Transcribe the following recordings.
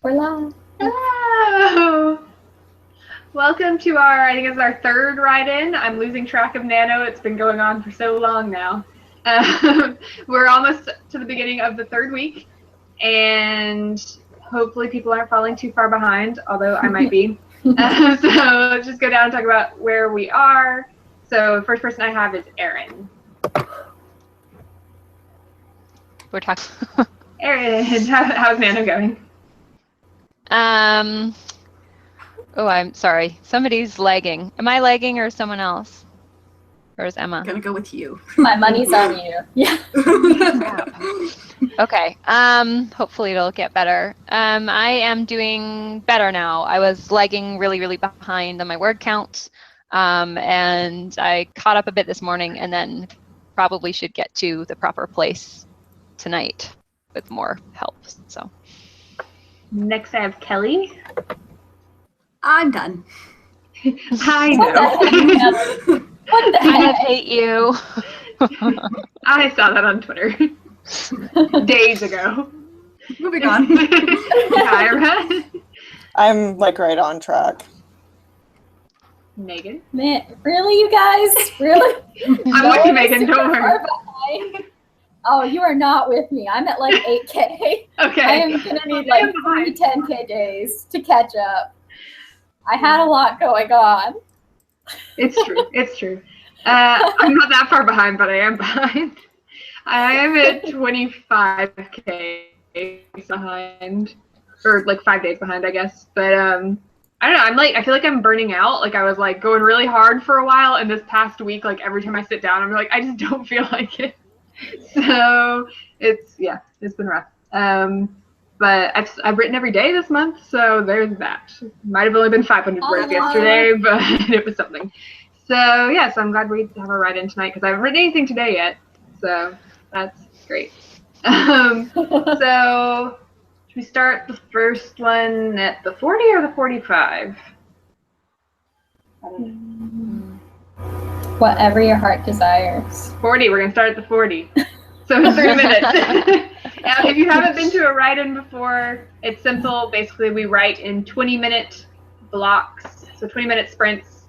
We're live. Hello! Welcome to I think it's our third ride-in. I'm losing track of Nano. It's been going on for so long now. We're almost to the beginning of the third week, and hopefully people aren't falling too far behind, although I might be. So let's just go down and talk about where we are. So the first person I have is Erin. We're talking. Erin, how's Nano going? Oh, I'm sorry. Somebody's lagging. Am I lagging or someone else? Or is Emma? I'm gonna go with you. My money's on you. Yeah. Okay. Hopefully it'll get better. I am doing better now. I was lagging really behind on my word count. And I caught up a bit this morning and then probably should get to the proper place tonight with more help. So Next I have Kelly. I'm done. I know. What the I heck? hate you. I saw that on Twitter days ago. Moving on. Kyra. I'm like right on track. Megan. Man, really, you guys? Really? I'm with you, Megan. Don't worry. Oh, you are not with me. I'm at like 8K. Okay. I am going to need like 3 10K days to catch up. I had a lot going on. It's true. It's true. I'm not that far behind, but I am behind. I am at 25K behind, or like 5 days behind, I guess. But I don't know. I feel like I'm burning out. Like I was like going really hard for a while, and this past week, like every time I sit down, I'm like, I just don't feel like it. So it's been rough. But I've written every day this month, so there's that. Might have only been 500 words yesterday, but it was something. So yeah, so I'm glad we have a ride-in tonight because I haven't written anything today yet. So that's great. So should we start the first one at the 40 or the 45? I don't know. Whatever your heart desires. 40. We're gonna start at the 40. So it's 30 minutes. If you haven't been to a write-in before, it's simple. Basically, we write in 20-minute blocks. So 20-minute sprints.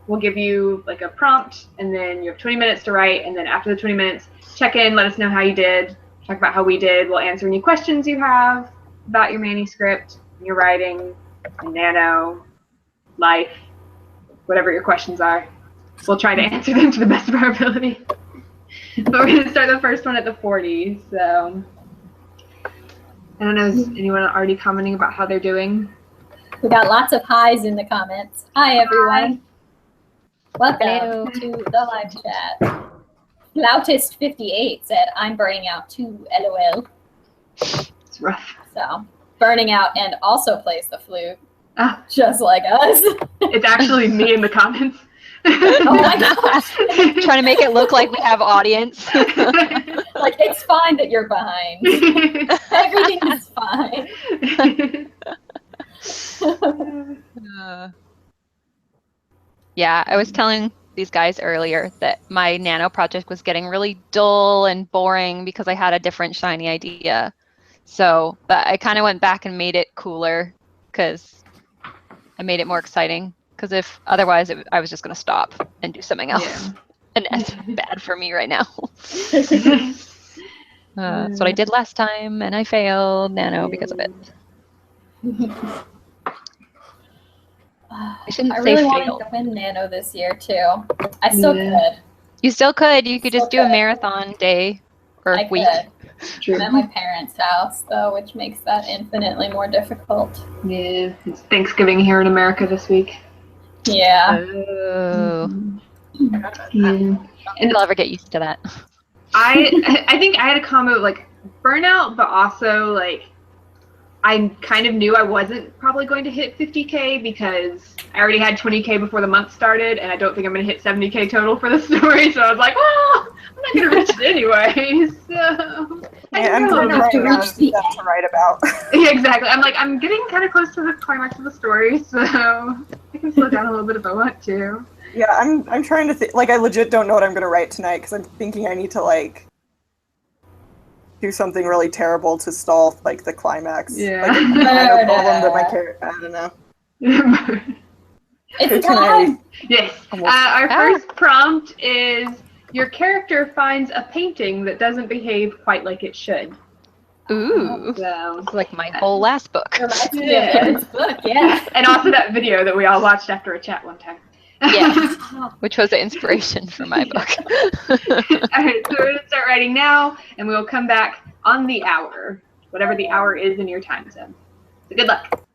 We'll give you like a prompt, and then you have 20 minutes to write. And then after the 20 minutes, check in, let us know how you did. Talk about how we did. We'll answer any questions you have about your manuscript, your writing, and Nano, life, whatever your questions are. We'll try to answer them to the best of our ability. But we're going to start the first one at the 40. So I don't know, is anyone already commenting about how they're doing? We got lots of highs in the comments. Hi, everyone. Welcome Hello. to the live chat. Flautist58 said, I'm burning out too, LOL. It's rough. So, burning out and also plays the flute, Ah, just like us. it's actually me in the comments. Oh my gosh. Trying to make it look like we have audience. Like, it's fine that you're behind. Everything is fine. Yeah, I was telling these guys earlier that my Nano project was getting really dull and boring because I had a different shiny idea. So, but I kind of went back and made it cooler because I made it more exciting. Because if otherwise, I was just going to stop and do something else. Yeah. And that's bad for me right now. That's what I did last time, and I failed Nano because of it. I shouldn't I say really failed. wanted to win Nano this year, too. I still could. You still could. You could just do a Okay. marathon day or I week. could. True. I'm at my parents' house, though, which makes that infinitely more difficult. Yeah, it's Thanksgiving here in America this week. Yeah. Oh. Yeah. And I'll ever get used to that. I think I had a combo of like burnout, but also like I kind of knew I wasn't probably going to hit 50K because I already had 20K before the month started, and I don't think I'm going to hit 70K total for the story. So I was like, oh, I'm not going to reach it anyway. So I'm don't know. have to reach the stuff to write about. Yeah, exactly. I'm like, I'm getting kind of close to the climax of the story, so I can slow down a little bit if I want to. Yeah, I'm trying to think. Like, I legit don't know what I'm gonna write tonight because I'm thinking I need to like do something really terrible to stall like the climax. Yeah. Like a minor problem that my character. I don't know. It's Can I- time. Yes. Almost. Our first prompt is your character finds a painting that doesn't behave quite like it should. Ooh. So, It's like my whole last book. Reminds me of Aaron's book, yeah. and also that video that we all watched after a chat one time. Yes. Which was the inspiration for my book. All right, so we're gonna start writing now, and we'll come back on the hour, whatever the hour is in your time zone. So good luck.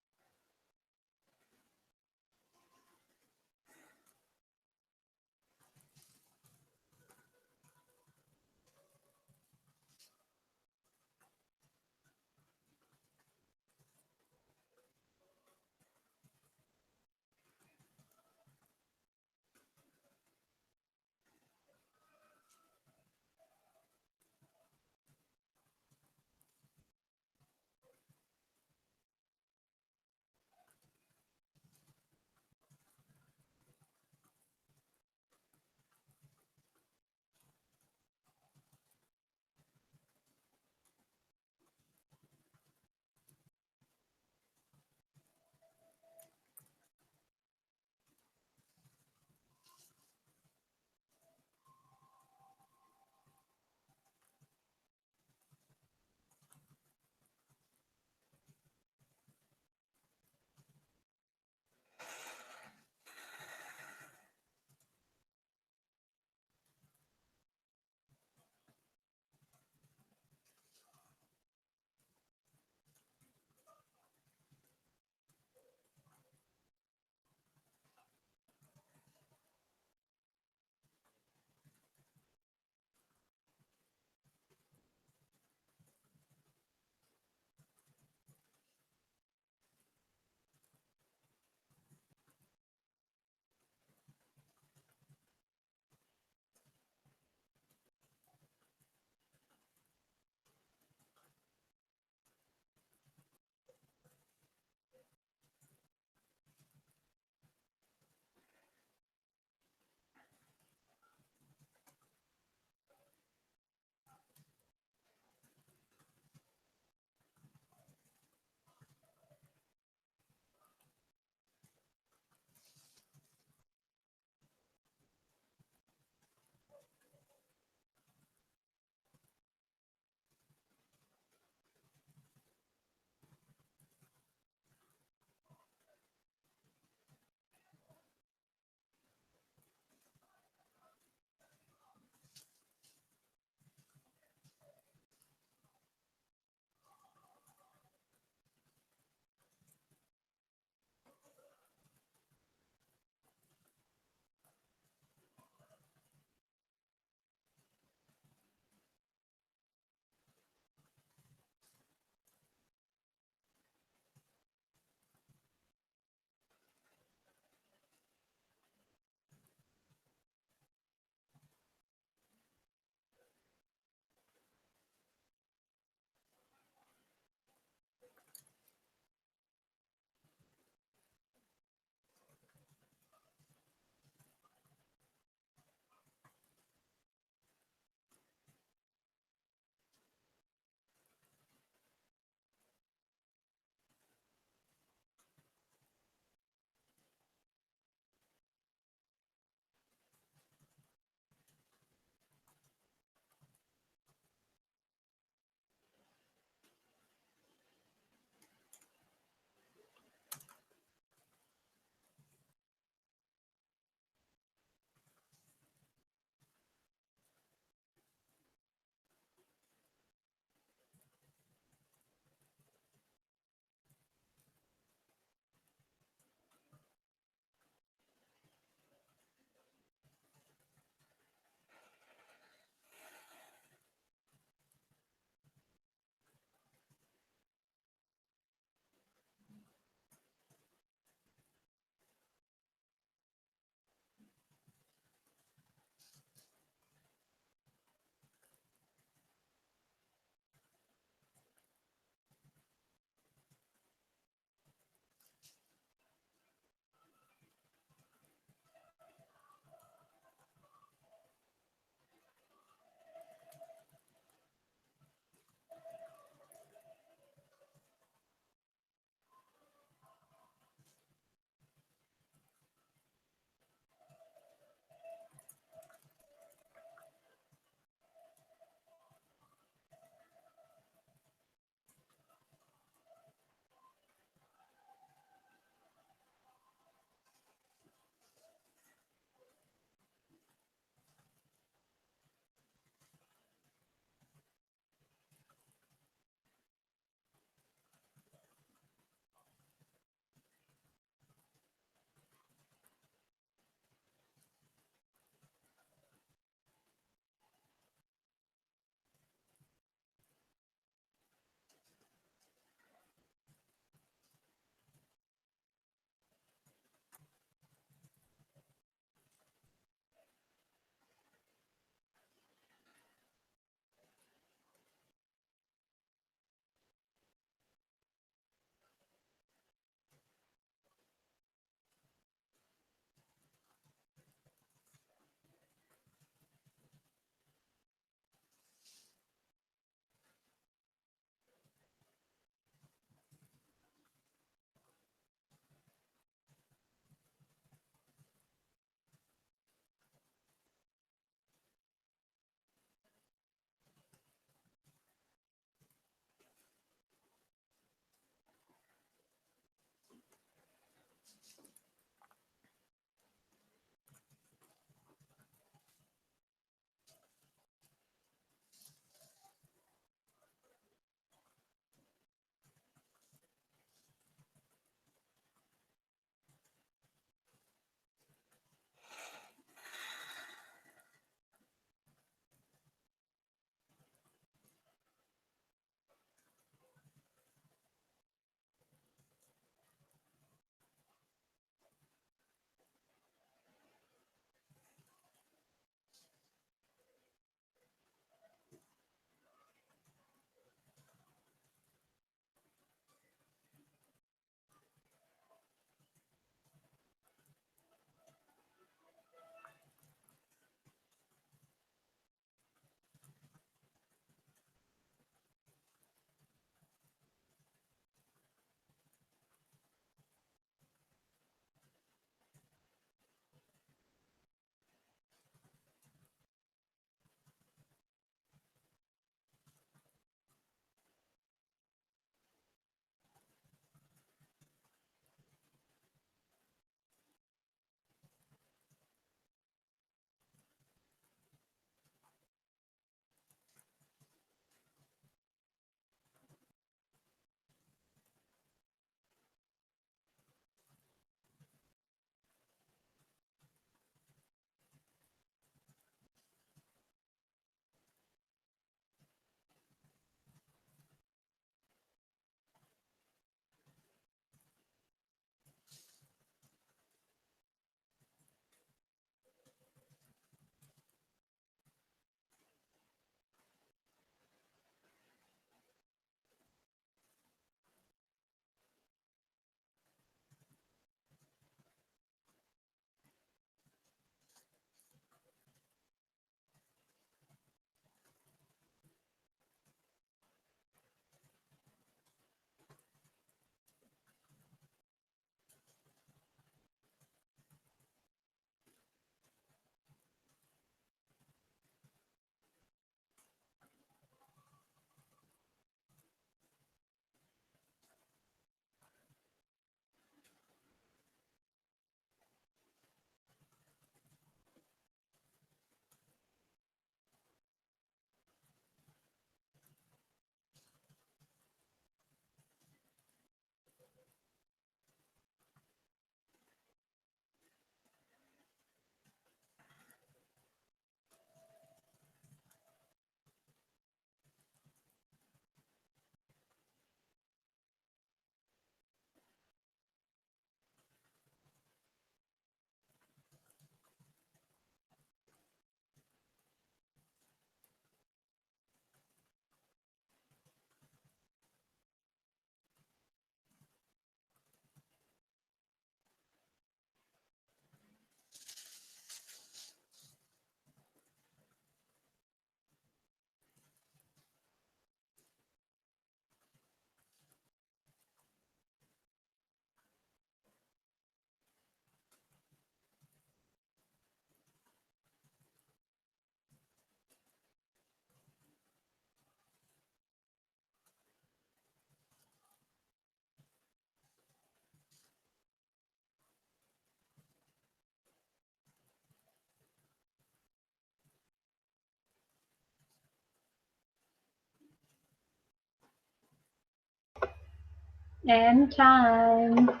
Anytime.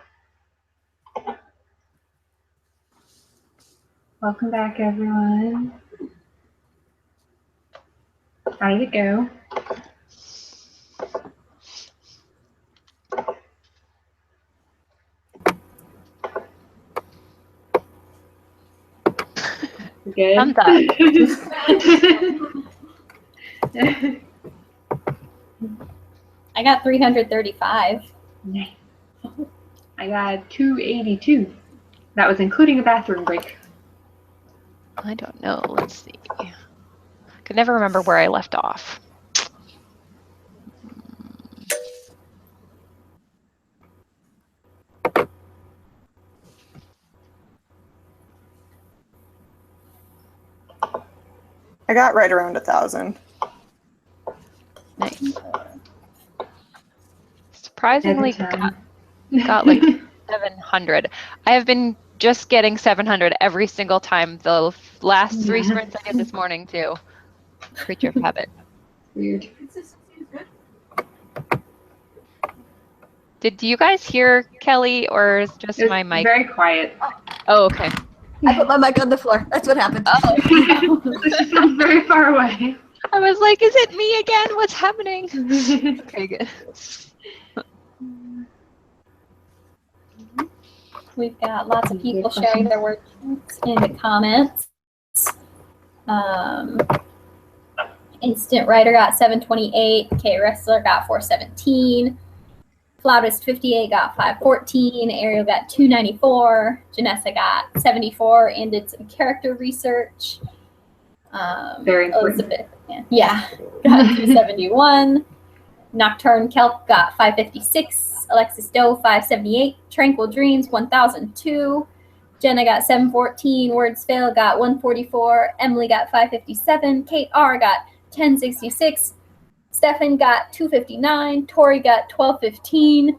Welcome back, everyone. How did it go? Good. Thumbs up. I got 335. Nice. I got 282. That was including a bathroom break. I don't know. Let's see. I could never remember where I left off. I got right around 1,000. Nice. Surprisingly, Every time. got like 700. I have been just getting 700 every single time. The last 3 sprints I did this morning too. Creature of habit. Weird. Did you guys hear Kelly, or is just It was my mic? very quiet. Oh, okay. I put my mic on the floor. That's what happened. Oh, She sounds very far away. I was like, is it me again? What's happening? Okay, good. We've got lots of people sharing their work in the comments. Instant Writer got 728. K Wrestler got 417. Flautist 58 got 514. Ariel got 294. Janessa got 74 and did some character research. Very important. Elizabeth, yeah, got 271. Nocturne Kelp got 556. Alexis Doe 578. Tranquil Dreams 1002. Jenna got 714. Words Fail got 144. Emily got 557. Kate R got 1066. Stefan got 259. Tori got 1215.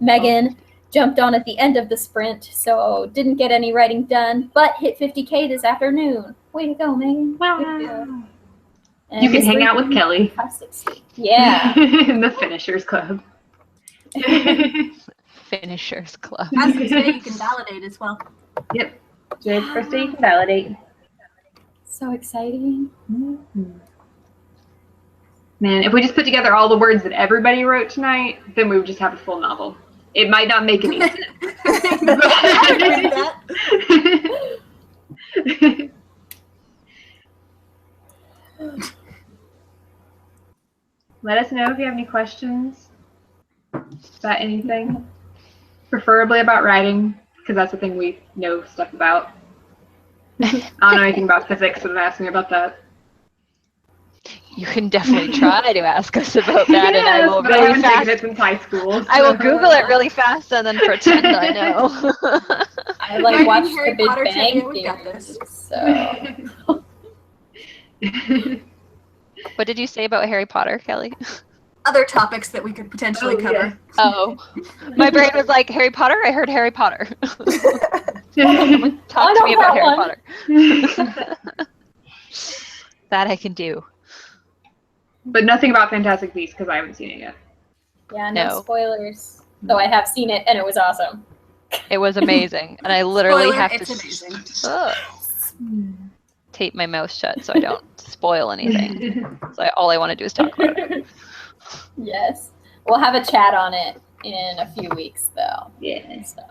Megan jumped on at the end of the sprint, so didn't get any writing done, but hit 50K this afternoon. Way to go, Megan. Wow. And You can Miss hang Lee out with Kelly. 560. Yeah. In the Finishers Club. Finishers Club. I was going to say you can validate as well. Yep. Jade, first day you can validate. So exciting. Man, if we just put together all the words that everybody wrote tonight, then we would just have a full novel. It might not make any sense. Let us know if you have any questions about anything, preferably about writing, because that's the thing we know stuff about. I don't know anything about physics, so don't ask me about that. You can definitely try to ask us about that, and I will but I really haven't taken it fast. since high school. I will so- Google it really fast and then pretend I know. I like Writing watched Harry the Big Potter Bang trivia, we got Theory, this. so What did you say about Harry Potter, Kelly? Other topics that we could potentially Oh, cover. Oh, my brain was like, Harry Potter? I heard Harry Potter. Talk I to me know about Harry that Potter. That I can do. But nothing about Fantastic Beasts because I haven't seen it yet. yeah, No. no spoilers. Though I have seen it and it was awesome. It was amazing, and I literally Spoiler, have it's to amazing. tape my mouth shut so I don't spoil anything. So all I want to do is talk about it. Yes. We'll have a chat on it in a few weeks though. Yeah. So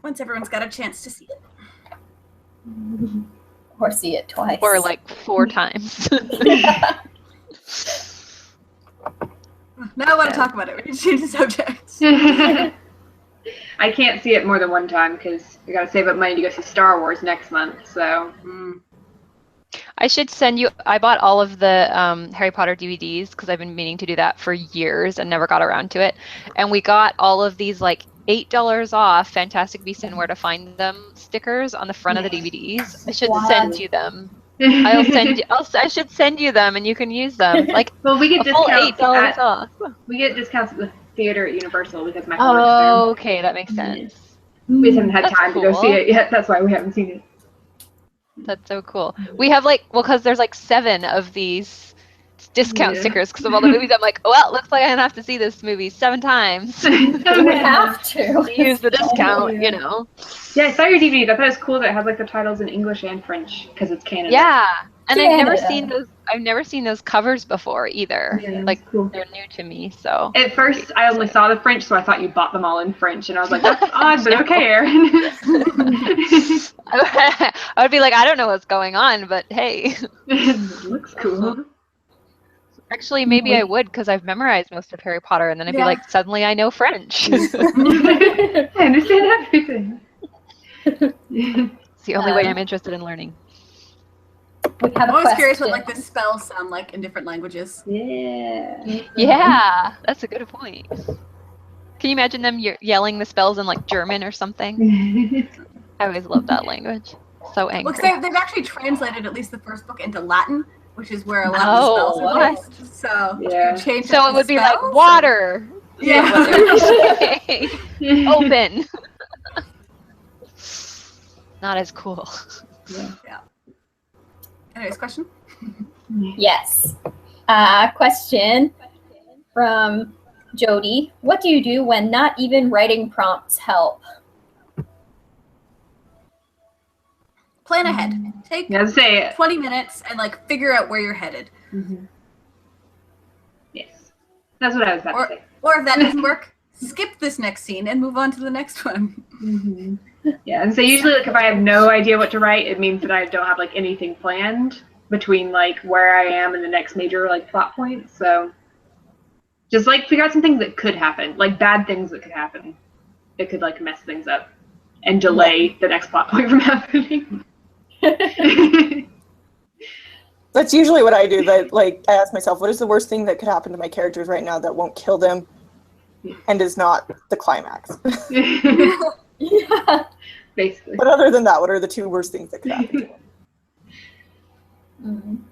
Once everyone's got a chance to see it. or see it twice. Or like 4 times. Now I want to talk about it. We can change the subject. I can't see it more than one time because we got to save up money to go see Star Wars next month. So I should send you. I bought all of the Harry Potter DVDs because I've been meaning to do that for years and never got around to it. And we got all of these like $8 off Fantastic Beasts and Where to Find Them stickers on the front of the DVDs. I should send you them. I'll send you. I should send you them and you can use them. Like well, we get a full discounts. $8 off. We get discounts at the theater at Universal because my Oh, okay, that makes sense. We just haven't had That's time to go cool. see it yet. That's why we haven't seen it. That's so cool. We have like, well, because there's like 7 of these discount Yeah. stickers because of all the movies. I'm like, well, looks like I'm gonna have to see this movie 7 times You would have to. to use the discount, Yeah. you know. Yeah, I saw your DVDs. I thought it was cool that it has like the titles in English and French because it's Canada. Yeah, and I've never Canada. seen those. I've never seen those covers before either. Yeah, Like it's cool. they're new to me. So At first, I only saw the French, so I thought you bought them all in French, and I was like, "That's odd, but okay, Aaron." I would be like, I don't know what's going on, but hey. It looks cool. Actually, maybe I would because I've memorized most of Harry Potter, and then I'd be Yeah. like, suddenly I know French. I understand everything. It's the only way I'm interested in learning. We have I'm a always question. curious what like the spells sound like in different languages. Yeah. Yeah, that's a good point. Can you imagine them yelling the spells in like German or something? I always loved that language. So Well, angry. 'cause they've actually translated at least the first book into Latin, which is where a lot of Oh, the spells are what? based. So Yeah. you change So the it would be like spells, water. Yeah. What they would say. Open. Not as cool. Anyways, question? Yes. Question from Jody. What do you do when not even writing prompts help? Plan ahead. Take Yeah, say it. 20 minutes and like figure out where you're headed. Yes. That's what I was about to say. Or if that doesn't work, skip this next scene and move on to the next one. Yeah, and so usually like if I have no idea what to write, it means that I don't have like anything planned between like where I am and the next major like plot point. So just like figure out some things that could happen, like bad things that could happen. It could like mess things up and delay the next plot point from happening. That's usually what I do. That like I ask myself, what is the worst thing that could happen to my characters right now that won't kill them and is not the climax? Yeah. Basically. But other than that, what are the 2 worst things that could happen to them?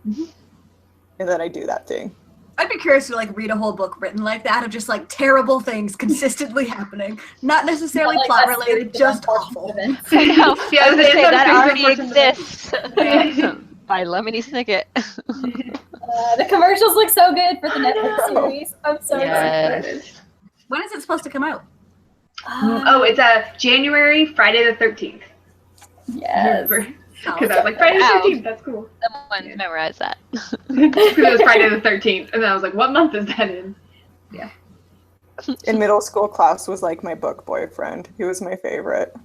And then I do that thing. I'd be curious to like read a whole book written like that of just like terrible things consistently happening. Not necessarily Not like plot that related, series of just unfortunate awful. events. I know. Yeah, I was gonna it's say not that a already unfortunate exists. By Lemony Snicket. The commercials look so good for the Netflix series. I'm so excited. Yes. When is it supposed to come out? Oh, it's January, Friday the 13th. Yes. Because I was like, Friday the 13th, that's cool. Someone's memorized that. Because it was Friday the 13th. And then I was like, what month is that in? In middle school, Klaus was like my book boyfriend. He was my favorite.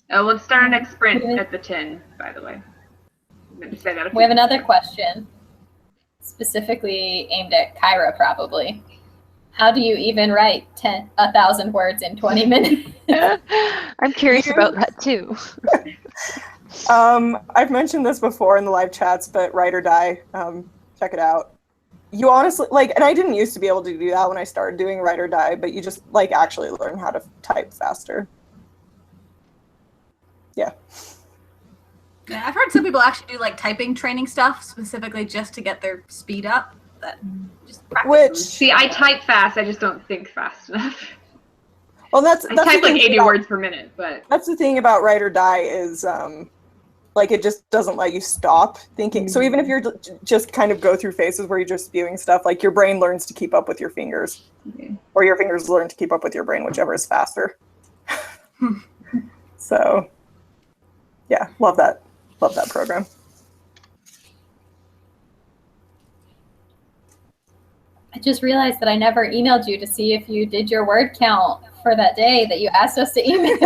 Oh, let's start our next sprint at the 10, by the way. I'm going to say that. We have another question, specifically aimed at Kyra, probably. How do you even write 1,000 words in 20 minutes? I'm curious about that too. I've mentioned this before in the live chats, but Write or Die, check it out. You honestly, like, and I didn't used to be able to do that when I started doing Write or Die, but you just, like, actually learn how to type faster. Yeah. Yeah, I've heard some people actually do like typing training stuff specifically just to get their speed up. That just practice. Which, See, I type fast, I just don't think fast enough. well, that's I the type like thing 80 about- words per minute, but That's the thing about Write or Die is, like, it just doesn't let you stop thinking. So even if you're just kind of go through phases where you're just spewing stuff, like your brain learns to keep up with your fingers, or your fingers learn to keep up with your brain, whichever is faster. So, yeah, love that program. I just realized that I never emailed you to see if you did your word count for that day that you asked us to email.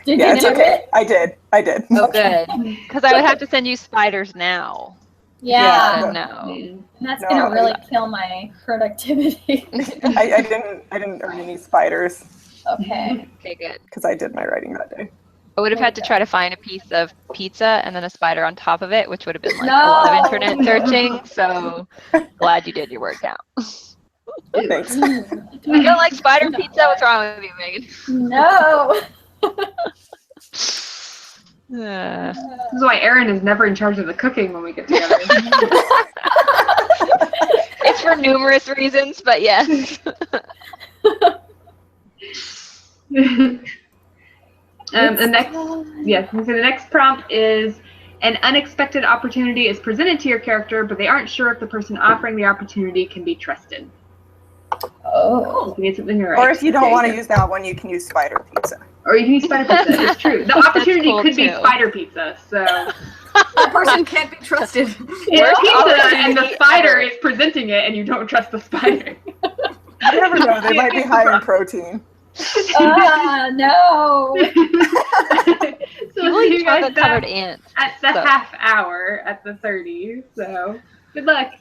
Did Yeah, you it's do okay. it? I did. Oh, good. Because I would have to send you spiders now. Yeah. Yeah. No. And that's No, gonna really kill my productivity. I didn't earn any spiders Okay. Okay, good. because I did my writing that day. I would have had to try to find a piece of pizza and then a spider on top of it, which would have been like No. a lot of internet searching. So glad you did your word count. Thanks. You don't like spider pizza? What's wrong with you, Megan? No. this is why Erin is never in charge of the cooking when we get together. It's for numerous reasons, but yes. The next prompt is An unexpected opportunity is presented to your character, but they aren't sure if the person offering the opportunity can be trusted. Oh. You need something to write. Or if you don't Okay, want to yeah. use that one, you can use spider pizza. Or you can use spider pizza. It's true. The opportunity cool, could be too. spider pizza. So That person can't be trusted. it's Worst pizza, and the opportunity spider ever. is presenting it, and you don't trust the spider. You never know. They might be high in protein. Ah, no. So People see eat you guys chocolate back covered ants. at the so. half hour at the 30. So good luck.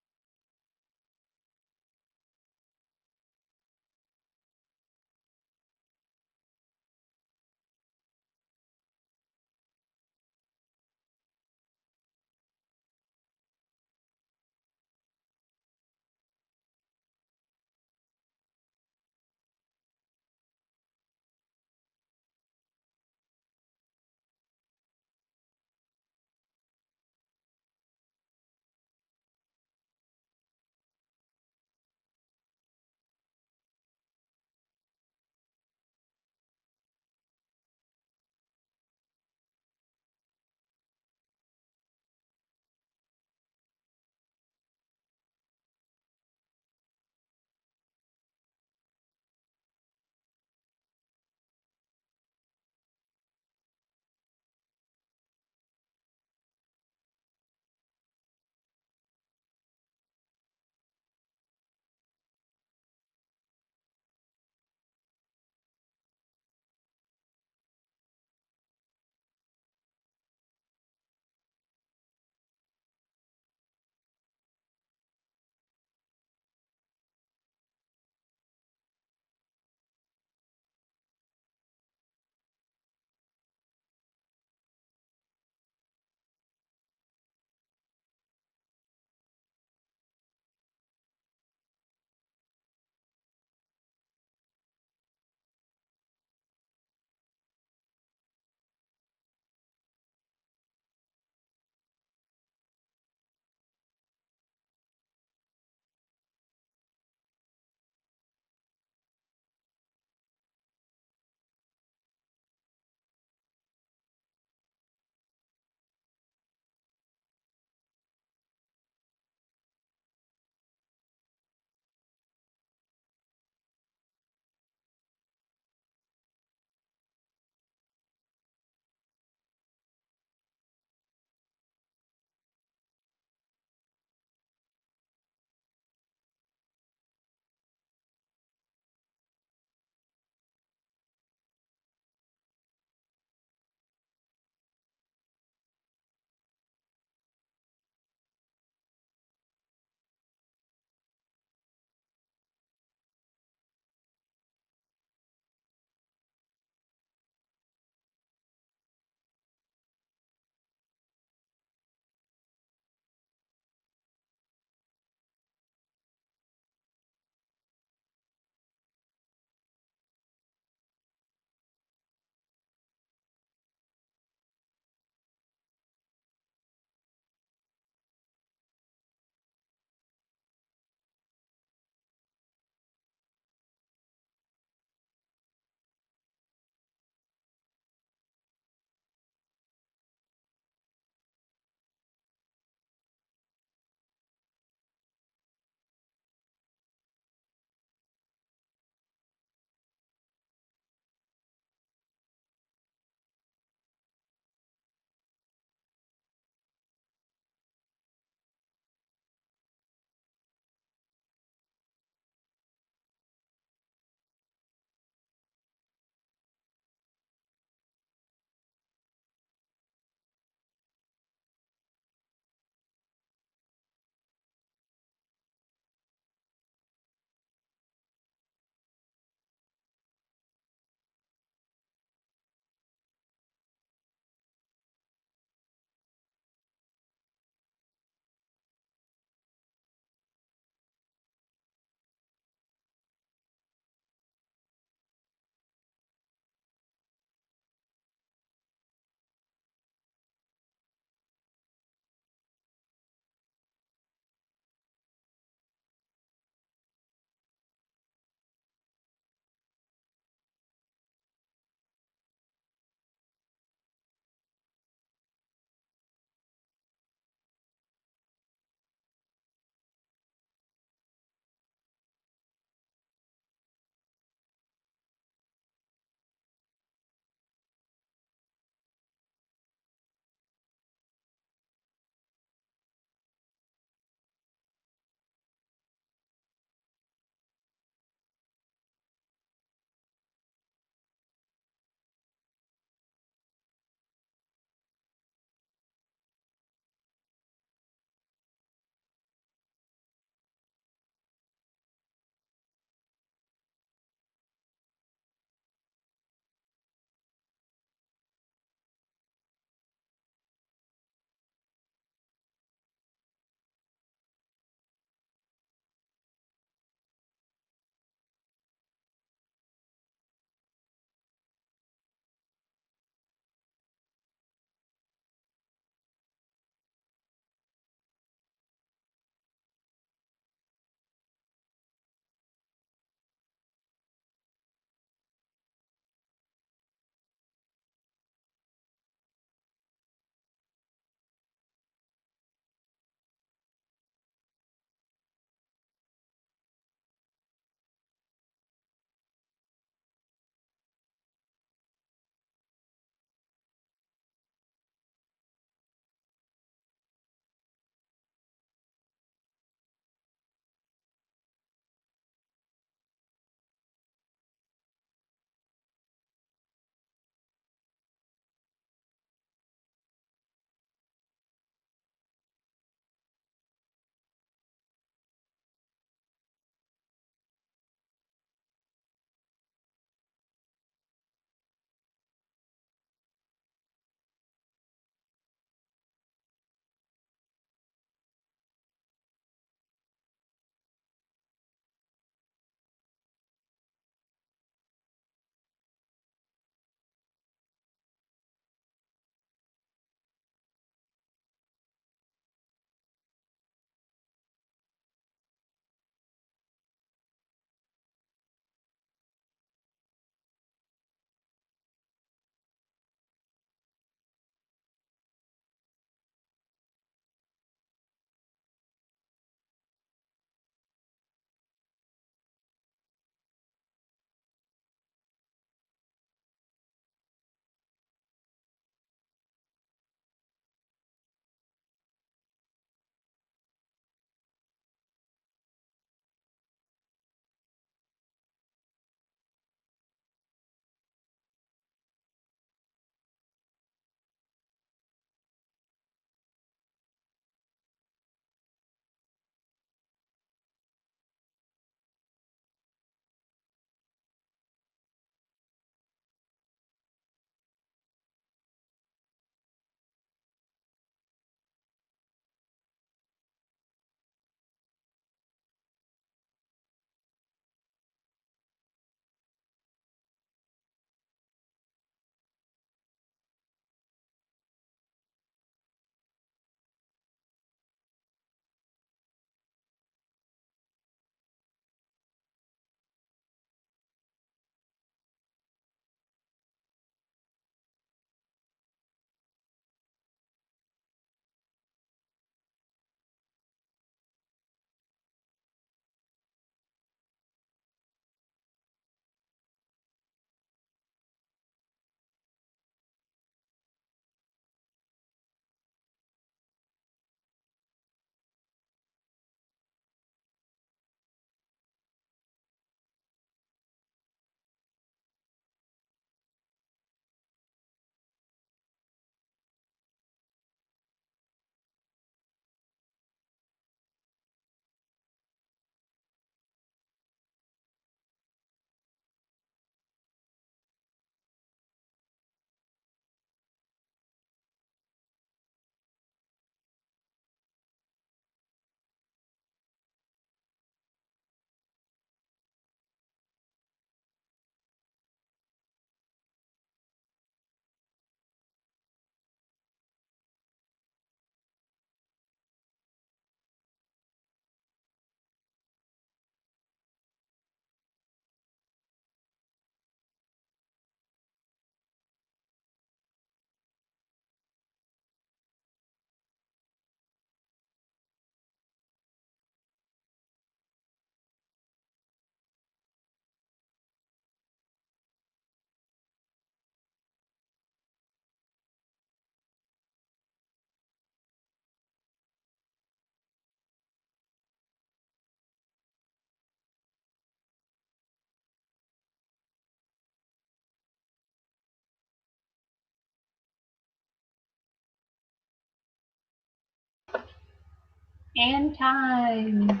And time.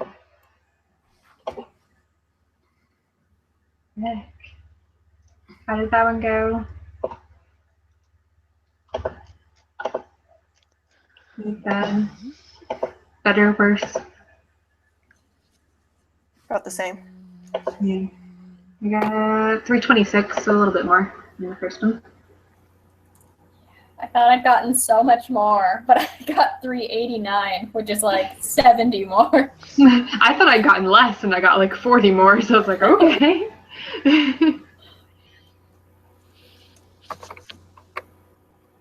Heck. How did that one go? Bad. Better, worse? About the same. Yeah. We got 326, so a little bit more than the first one. I thought I'd gotten so much more, but I got 389, which is like 70 more. I thought I'd gotten less, and I got like 40 more, so I was like, okay.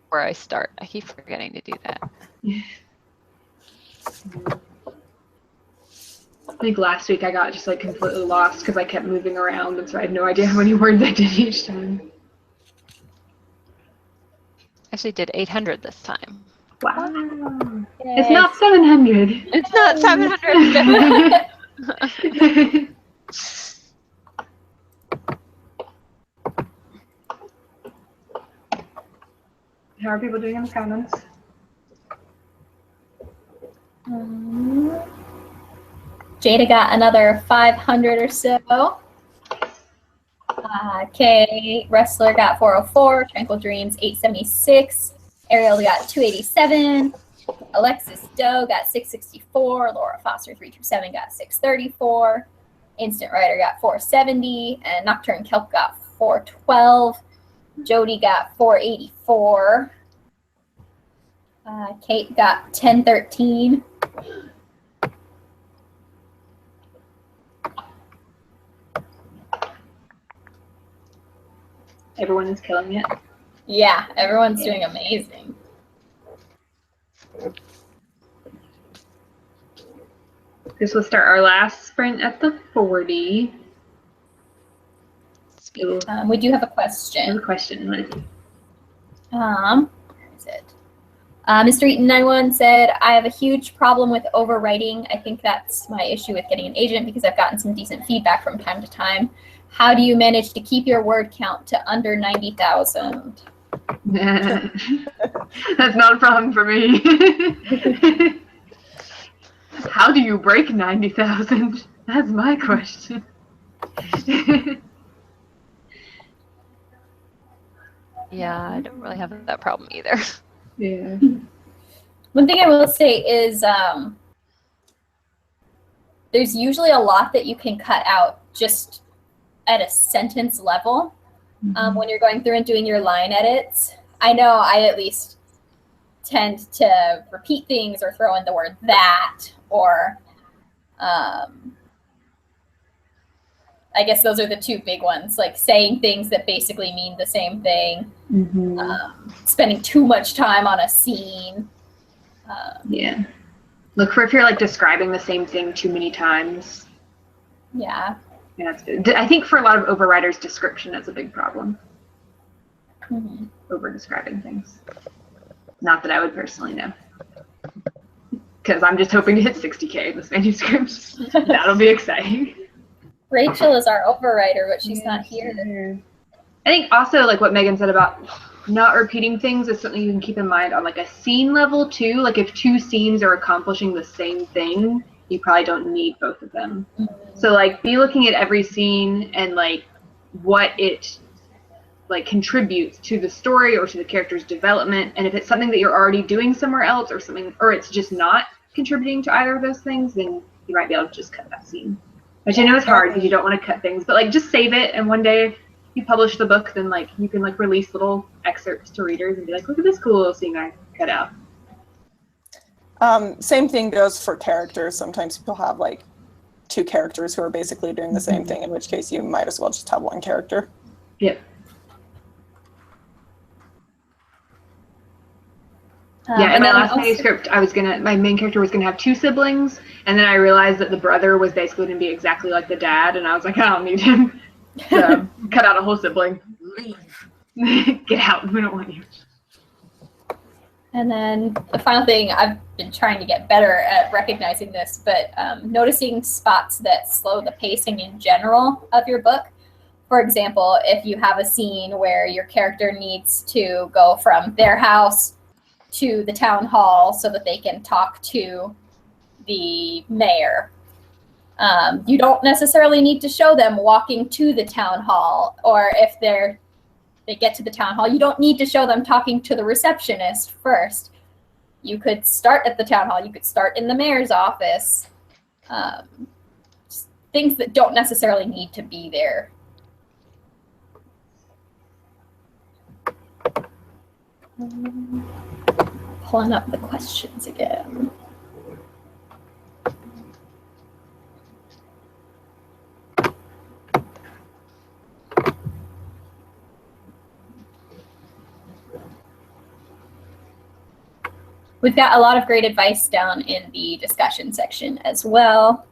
Where I start. I keep forgetting to do that. I think last week I got just like completely lost because I kept moving around, and so I had no idea how many words I did each time. Actually did 800 this time. Wow. Yay. It's not 700. It's not 700. How are people doing in the comments? Jada got another 500 or so. Kay Wrestler got 404. Tranquil Dreams 876. Ariel got 287. Alexis Doe got 664. Laura Foster 327 got 634. Instant Writer got 470. And Nocturne Kelp got 412. Jody got 484. Kate got 1013. Everyone is killing it. Yeah, everyone's doing amazing. This will start our last sprint at the 40. We do have a I have a question. question. What is it? Where is it? Mr. Eaton91 said, I have a huge problem with overwriting. I think that's my issue with getting an agent because I've gotten some decent feedback from time to time. How do you manage to keep your word count to under 90,000? That's not a problem for me. How do you break 90,000? That's my question. Yeah, I don't really have that problem either. Yeah. One thing I will say is there's usually a lot that you can cut out just at a sentence level when you're going through and doing your line edits. I know I at least tend to repeat things or throw in the word that, or I guess those are the two big ones, like saying things that basically mean the same thing, spending too much time on a scene. Yeah. Look for if you're like describing the same thing too many times. Yeah. Yeah, that's good. I think for a lot of overwriters, description is a big problem. Over describing things. Not that I would personally know. Because I'm just hoping to hit 60K in this manuscript. That'll be exciting. Rachel is our overwriter, but she's not here. I think also like what Megan said about not repeating things is something you can keep in mind on like a scene level too. Like if two scenes are accomplishing the same thing, you probably don't need both of them. So like be looking at every scene and like what it like contributes to the story or to the character's development. And if it's something that you're already doing somewhere else or something, or it's just not contributing to either of those things, then you might be able to just cut that scene. Which I know is hard because you don't want to cut things, but like just save it, and one day if you publish the book, then like you can like release little excerpts to readers and be like, look at this cool little scene I cut out. Same thing goes for characters. Sometimes people have like two characters who are basically doing the same thing, in which case you might as well just have one character. Yep. Yeah, in my last manuscript, my main character was gonna have two siblings, and then I realized that the brother was basically gonna be exactly like the dad, and I was like, I don't need him. So cut out a whole sibling. Leave. Get out. We don't want you. And then the final thing, I've been trying to get better at recognizing this, but noticing spots that slow the pacing in general of your book. For example, if you have a scene where your character needs to go from their house to the town hall so that they can talk to the mayor. You don't necessarily need to show them walking to the town hall, or if they get to the town hall, you don't need to show them talking to the receptionist first. You could start at the town hall. You could start in the mayor's office. Things that don't necessarily need to be there. Pulling up the questions again. We've got a lot of great advice down in the discussion section as well.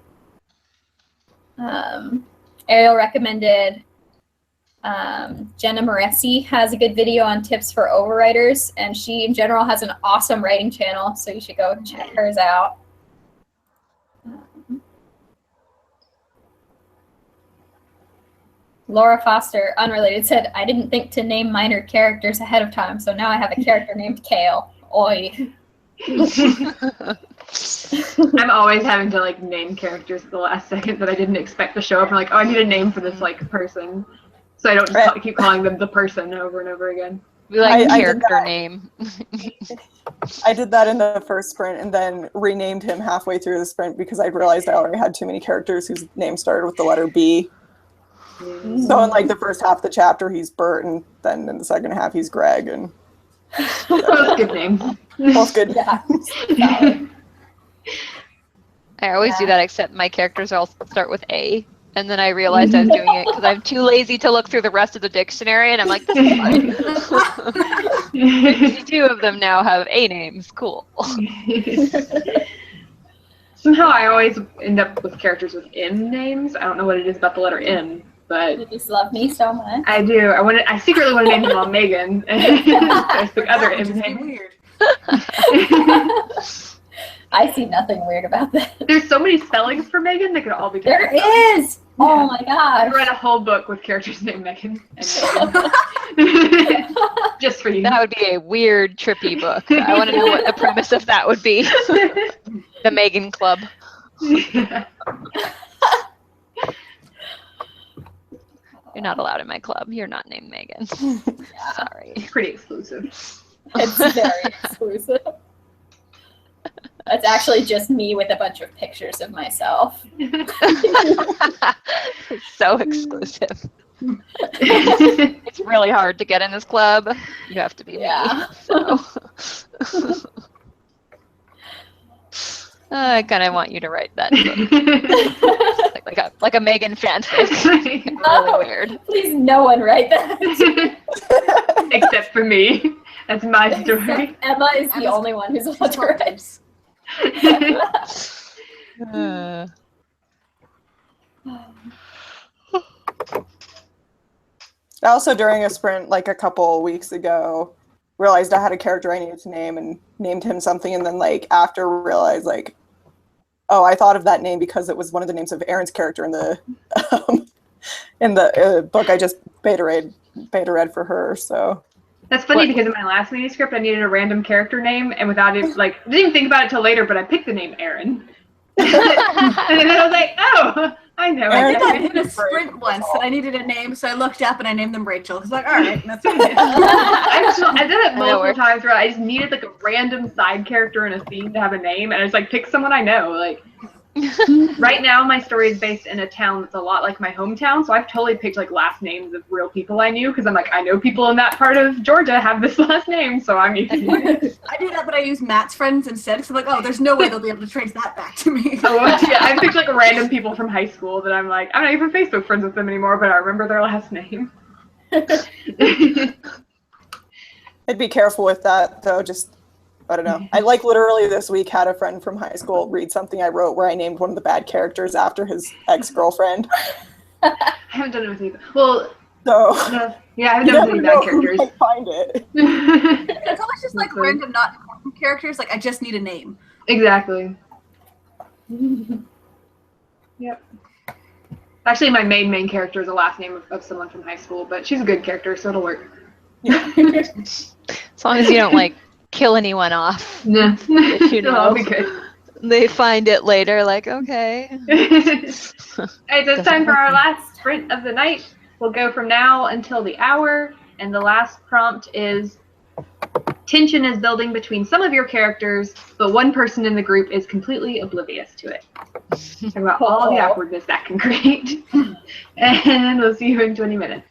Ariel recommended Jenna Moresi has a good video on tips for overwriters, and she in general has an awesome writing channel, so you should go check hers out. Laura Foster, unrelated, said, I didn't think to name minor characters ahead of time, so now I have a character named Kale. Oi. I'm always having to like name characters at the last second that I didn't expect to show up. I'm like, oh, I need a name for this like person, so I don't just keep calling them the person over and over again. We like character name. I did that in the first sprint and then renamed him halfway through the sprint because I realized I already had too many characters whose name started with the letter B. So in like the first half of the chapter, he's Bert, and then in the second half, he's Greg. And both good names. Both good. Yeah. I always do that, except my characters all start with A. And then I realized I was doing it because I'm too lazy to look through the rest of the dictionary, and I'm like, this is fine. 2 of them now have A names. Cool. Somehow I always end up with characters with M names. I don't know what it is about the letter M, but You just love me so much. I do. I secretly want to name them all Megan. There's the other M name. Weird. I see nothing weird about that. There's so many spellings for Megan that could all be There different. is! Oh my I gosh. read a whole book with characters named Megan. And Megan. Just for you. That would be a weird, trippy book. I want to know what the premise of that would be. The Megan Club. Yeah. You're not allowed in my club. You're not named Megan. Sorry. Pretty exclusive. It's very exclusive. That's actually just me with a bunch of pictures of myself. So exclusive. It's really hard to get in this club. You have to be me. So. I kind of want you to write that book. like a Megan fanfic. Really weird. Please, no one write that. Except for me. That's my story. Emma is the only one who's allowed to write. I also, during a sprint like a couple weeks ago, realized I had a character I needed to name and named him something, and then like after realized like, oh, I thought of that name because it was one of the names of Erin's character in the book I just beta read for her. So that's funny because in my last manuscript I needed a random character name, and without it, like, I didn't even think about it till later, but I picked the name Erin. And then I was like, oh, I know. I did that in a sprint once that I needed a name, so I looked up and I named them Rachel. I was like, all right, that's what it I did it multiple times where I just needed like a random side character in a scene to have a name, and I just like pick someone I know. Like right now, my story is based in a town that's a lot like my hometown, so I've totally picked like last names of real people I knew because I'm like, I know people in that part of Georgia have this last name, so I'm using it. I do that, but I use Matt's friends instead because I'm like, oh, there's no way they'll be able to trace that back to me. Oh, yeah, I picked like random people from high school that I'm like, I'm not even Facebook friends with them anymore, but I remember their last name. I'd be careful with that though. Just I don't know. I like literally this week had a friend from high school read something I wrote where I named one of the bad characters after his ex-girlfriend. I haven't done it with you. Well, So yeah, I haven't done it with any bad characters. I find it. It's always just like random, not important characters. Like, I just need a name. Exactly. Yep. Actually, my main character is the last name of someone from high school, but she's a good character, so it'll work. Yeah. As long as you don't like kill anyone off. No, You know. that'll be good. They find it later, like, okay. Alright, so it's Doesn't time for work our now. last sprint of the night. We'll go from now until the hour, and the last prompt is tension is building between some of your characters, but one person in the group is completely oblivious to it. Talk about all the awkwardness that can create. And we'll see you in 20 minutes.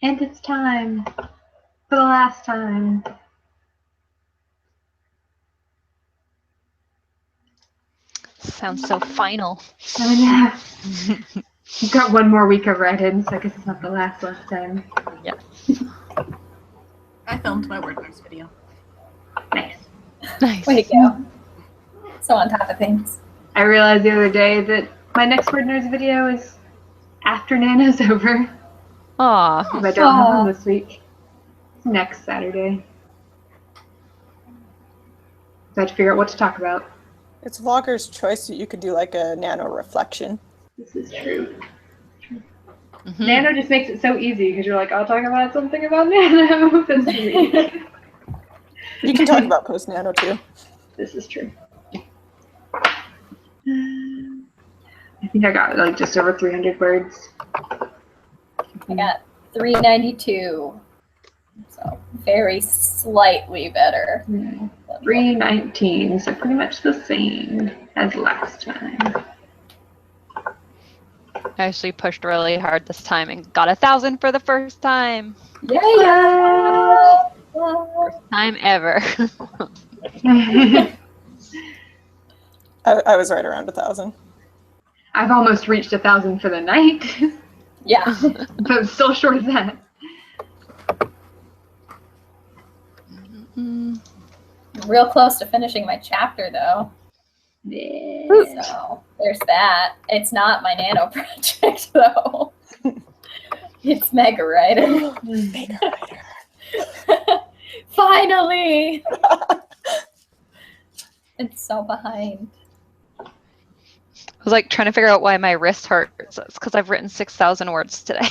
And it's time for the last time. Sounds so final. I know. We've got one more week of write-ins, so I guess it's not the last time. Yes. I filmed my WordNerds video. Nice. Nice. Way to go. So on top of things. I realized the other day that my next WordNerds video is after Nana's over. Aw. Because I don't have one this week. It's next Saturday. So I have to figure out what to talk about. It's vlogger's choice. You could do like a nano reflection. This is true. Mhm. Nano just makes it so easy because you're like, I'll talk about something about Nano this week. You can talk about post nano too. This is true. I think I got like just over 300 words. I got 392. So very slightly better. 319, so pretty much the same as last time. I actually pushed really hard this time and got 1,000 for the first time. Yeah. First time ever. I was right around 1,000. I've almost reached 1,000 for the night, Yeah. but I'm still short of that. Real close to finishing my chapter though. Yeah. So there's that. It's not my nano project though. It's Mega Writer. Mega writer. Finally. It's so behind. I was like trying to figure out why my wrist hurts. It's because I've written 6,000 words today.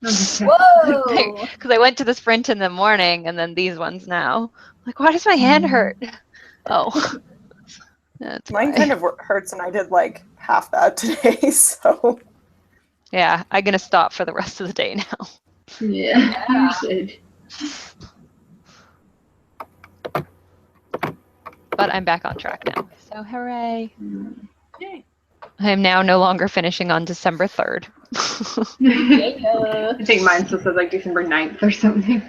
Whoa. Because I went to the sprint in the morning and then these ones now. Like, why does my hand hurt? Oh. That's Mine why. kind of hurts, and I did like half that today. So Yeah, I'm going to stop for the rest of the day now. Yeah, you should. But I'm back on track now. So hooray. Yay. I am now no longer finishing on December 3rd. Yeah. I think mine still says like December 9th or something.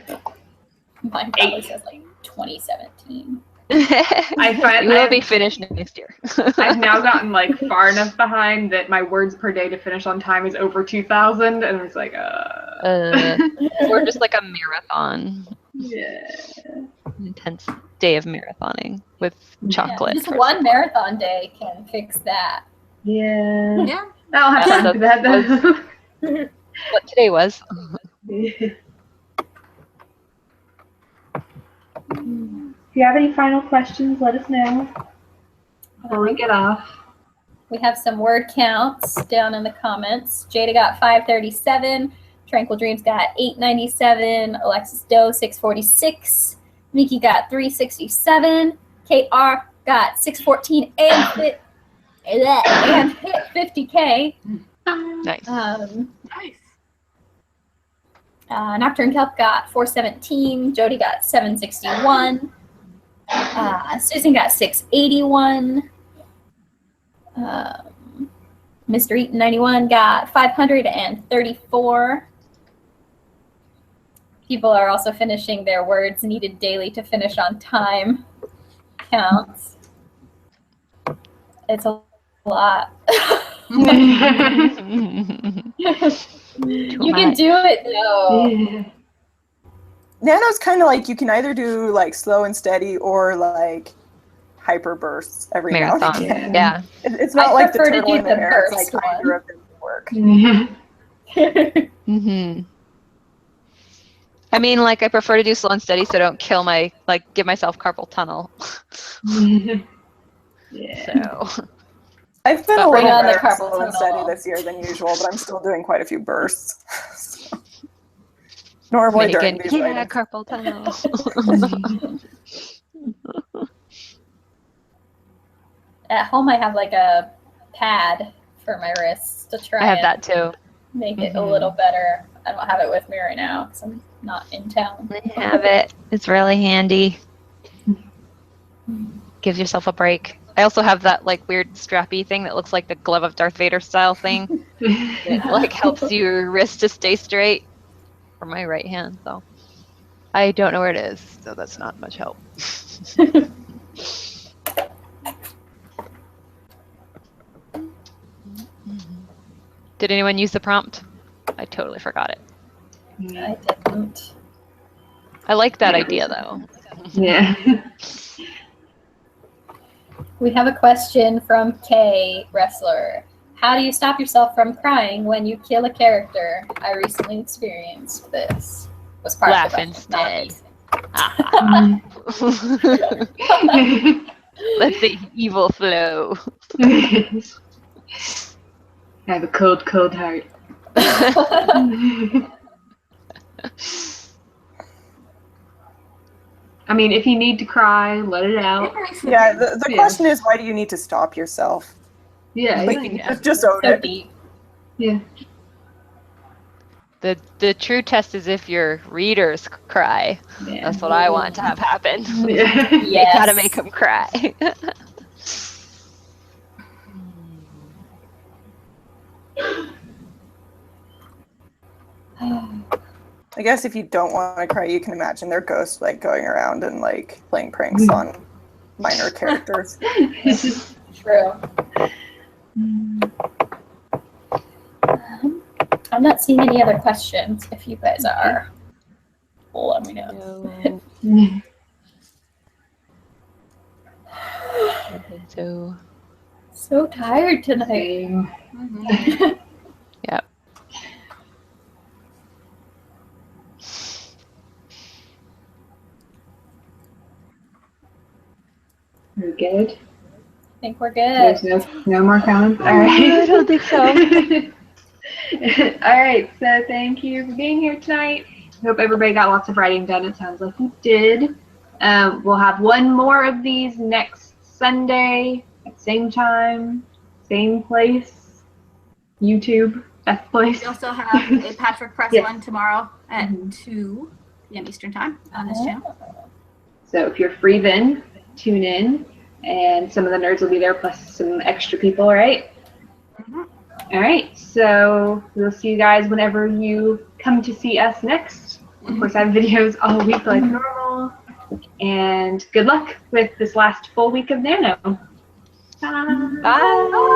Mine probably says like 2017. I find You will I've- be finished next year. I've now gotten like far enough behind that my words per day to finish on time is over 2,000, and it's like, Or just like a marathon. yeah. Intense day of marathoning with chocolate. Just one marathon day can fix that. Yeah. Yeah. I don't have Yeah, time for that though. What today was. If you have any final questions, let us know before we get off. We have some word counts down in the comments. Jada got 537. Tranquil Dreams got 897. Alexis Doe 646. Miki got 367. Kate R got 614 and hit 50K. Nice. Nice. Nocturne Kelp got 417. Jody got 761. Susan got 681. Mr. Eaton 91 got 534. People are also finishing their words needed daily to finish on time counts. It's a lot. You can do it though. nano's kind of like you can either do like slow and steady or like hyper bursts every now and Marathon. again. Yeah. It's not I like the prefer to turtle do in the the air. It's burst like either of them work. Hmm. I mean, like, I prefer to do slow and steady so I don't kill my, like, give myself carpal tunnel. Yeah. So, I've been But a bring little on the better carpal slow and tunnel. steady this year than usual, but I'm still doing quite a few bursts. So, normally during Megan, these yeah, writings. carpal tunnel. At home, I have like a pad for my wrists to try I have and that too. make it a Mhm. little better. I don't have it with me right now because I'm not in town. I have it. It's really handy. Gives yourself a break. I also have that like weird strappy thing that looks like the glove of Darth Vader style thing. It like helps your wrist to stay straight. for my right hand, so I don't know where it is, so that's not much help. Did anyone use the prompt? I totally forgot it. I didn't. I like that idea though. Yeah. We have a question from Kay Wrestler. How do you stop yourself from crying when you kill a character? I recently experienced this. Was part Laugh of the question, instead. Let the evil flow. I have a cold, cold heart. I mean, if you need to cry, let it out. Yeah, the Yeah. question is, why do you need to stop yourself? Yeah, Like, yeah. just own So it. deep. Yeah. The true test is if your readers cry. Yeah. That's what I want to have happen. Yeah. You gotta Yes. make them cry. I guess if you don't want to cry, you can imagine their ghosts like going around and like playing pranks on minor characters. True. I'm not seeing any other questions. If you guys are, let me know. No. I think so. So tired tonight. Same. Yep. We're good. I think we're There's good. no more comments. All right. I don't think so. All right. So thank you for being here tonight. Hope everybody got lots of writing done. It sounds like you did. We'll have one more of these next Sunday at same time, same place. YouTube, best place. We also have a Patrick Press Yes. one tomorrow at 2 p.m. Eastern Time on this channel. So if you're free then, tune in. And some of the nerds will be there, plus some extra people, right? Mhm. All right, so we'll see you guys whenever you come to see us next. Of course, I have videos all week like normal. And good luck with this last full week of Nano. Bye. Bye.